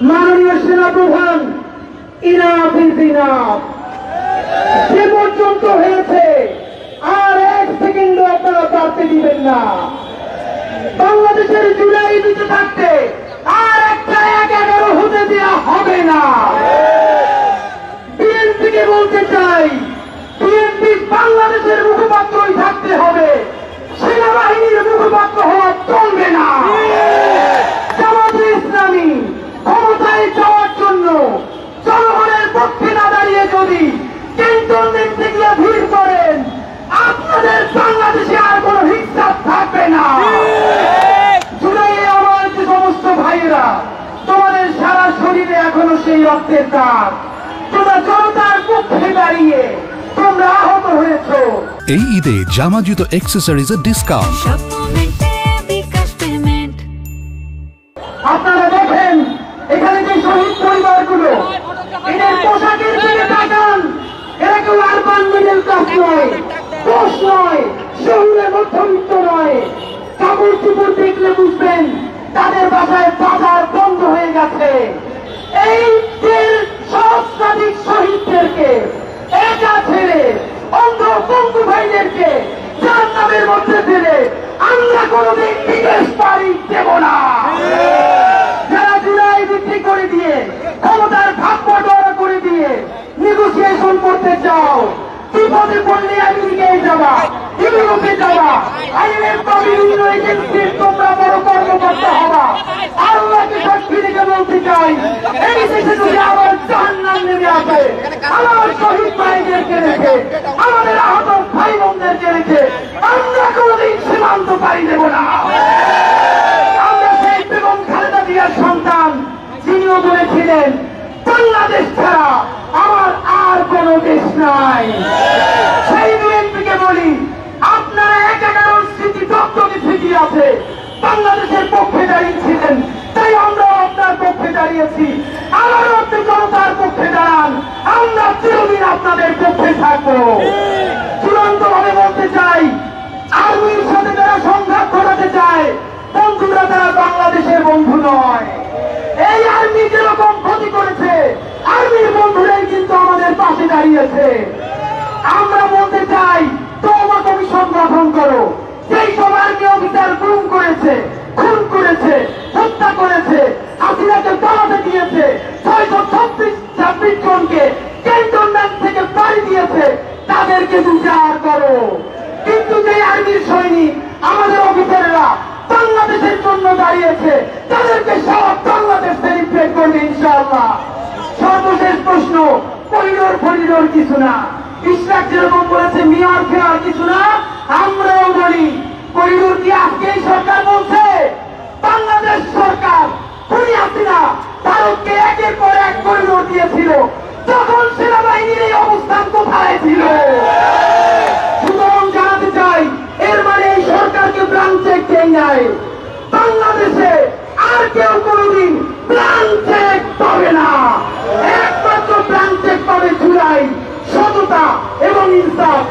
মাননীয় সেনাপ্রধান enough is enough যে পর্যন্ত হয়েছে আর এক সেকেন্ডও আপনারা বাড়তে দিবেন না। বাংলাদেশের জুলাই বেঁচে থাকতে আর একটা ১-১১ হতে দেওয়া হবে না। বিএনপিকে বলতে চাই, বিএনপি বাংলাদেশের মুখপাত্রই থাকতে হবে, সেনাবাহিনীর মুখপাত্র হওয়া চলবে না। জামাতে ইসলামী ক্ষমতায় যাওয়ার জন্য জনগণের পক্ষে না দাঁড়িয়ে যদি ক্যান্টনমেন্ট থেকে ভিড় করেন, আপনাদের বাংলাদেশে আর কোন হিসাব থাকবে না। জুলাইয়ে আমার যে সমস্ত ভাইয়েরা, তোমাদের সারা শরীরে এখনো সেই রক্তের দাগ, তোমরা জনতার পক্ষে দাঁড়িয়ে তোমরা আহত হয়েছ। এই ঈদে জামা জুতো অ্যাক্সেসরিজের ডিসকাউন্ট। আপনারা দেখেন এখানে যে শহীদ পরিবারগুলো, এদের পোশাকের দিকে তাকান, এরা কেউ আরবান মিডল ক্লাস নয়, কোষ নয়, শহরের মধ্যবিত্ত নয়। কাপড় চুপড় দেখলে বুঝবেন তাদের বাসায় বাজার বন্ধ হয়ে গেছে। এই সহস্রাধিক শহীদদেরকে একা ছেড়ে, অন্ধ বন্ধু ভাইদেরকে জাহান্নামের মধ্যে ফেলে আমরা কোনদিন বিদেশ পাড়ি দেব না। যারা জুলাই বিক্রি করে দিয়ে, ক্ষমতার ভাগ বটোয়ারা করে দিয়ে নেগোসিয়েশন করতে চাও, বিপদে পড়লে আমেরিকায় যাবা, ইউরোপে যাবা, আইএমএফ বা বিভিন্ন এজেন্সির তোমরা বড় কর্মকর্তা হবা। আল্লাহকে সাক্ষী রেখে বলতে চাই, এই দেশে যদি আবার জাহান্নাম নেমে আসে, আমার শহীদ ভাইদেরকে রেখে, আমাদের আহত ভাই বোনদেরকে রেখে আমরা কোনদিন সীমান্ত পাড়ি দেব না। আমরা সেই বেগম খালেদা জিয়ার সন্তান, যিনিও বলেছিলেন বাংলাদেশ ছাড়া আমার আর কোন দেশ নাই। সেই বিএনপিকে বলি, আপনারা ১-১১ স্মৃতি দপ্তরে স্মৃতি আছে, বাংলাদেশের পক্ষে দাঁড়িয়েছিলেন, তাই আমরাও আপনার পক্ষে দাঁড়িয়েছি। আবারও আপনি জনতার পক্ষে দাঁড়ান, আমরা চিরদিন আপনাদের পক্ষে থাকবো। চূড়ান্ত ভাবে বলতে চাই, আর্মির সাথে যারা সংঘাত ঘটাতে চায়, বন্ধুরা তারা বাংলাদেশের বন্ধু নয়। এই আর্মি যেরকম ক্ষতি করেছে, আর্মির বন্ধুরাই কিন্তু আমাদের পাশে দাঁড়িয়েছে। আমরা বলতে চাই, তওবা কমিশন গঠন করো। সেই সব আর্মি অফিসার গুম করেছে, খুন করেছে, হত্যা করেছে, হাসিনাকে পালাতে দিয়েছে, ৬২৬ জনকে ক্যান্টনমেন্ট থেকে পাড়ি দিয়েছে, তাদেরকে বিচার করো। কিন্তু যে আর্মির সৈনিক, আমাদের অফিসাররা বাংলাদেশের জন্য দাঁড়িয়েছে, তাদেরকে সব বাংলাদেশ সেলিব্রেট করবে ইনশাআল্লাহ। সর্বশেষ প্রশ্ন, করিডোর কিছু না, ইশরাক যেরকম বলেছে মেয়র ফেয়ার কিছু না, আমরাও বলি করিডোর কি আজকে সরকার বলছে? বাংলাদেশ সরকার খুনি হাসিনা ভারতকে একের পর এক করিডোর দিয়েছিল, তখন সেনাবাহিনীর এই অবস্থান কোথায় ছিল? সুতরাং জানাতে চাই, এর মানে এই সরকারকে ব্লাঙ্ক চেক দেয় নাই। বাংলাদেশে আর কেউ কোনদিন ব্লাঙ্ক চেক পাবে না। একমাত্র ব্লাঙ্ক চেক পাবে জুলাই, সততা এবং ইনসাফ।